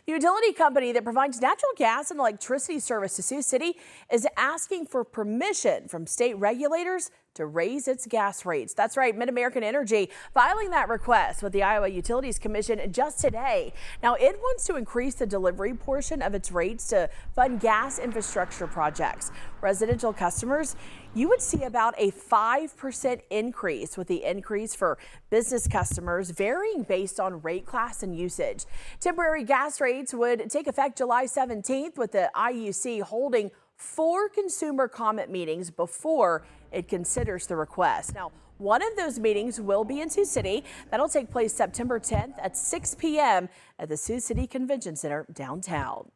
The utility company that provides natural gas and electricity service to Sioux City is asking for permission from state regulators to raise its gas rates. That's right, MidAmerican Energy filing that request with the Iowa Utilities Commission just today. Now, it wants to increase the delivery portion of its rates to fund gas infrastructure projects. Residential customers, you would see about a 5% increase, with the increase for business customers varying based on rate class and usage. Temporary gas rates would take effect July 17th, with the IUC holding 4 consumer comment meetings before it considers the request. Now, one of those meetings will be in Sioux City. That'll take place September 10th at 6 p.m. at the Sioux City Convention Center downtown.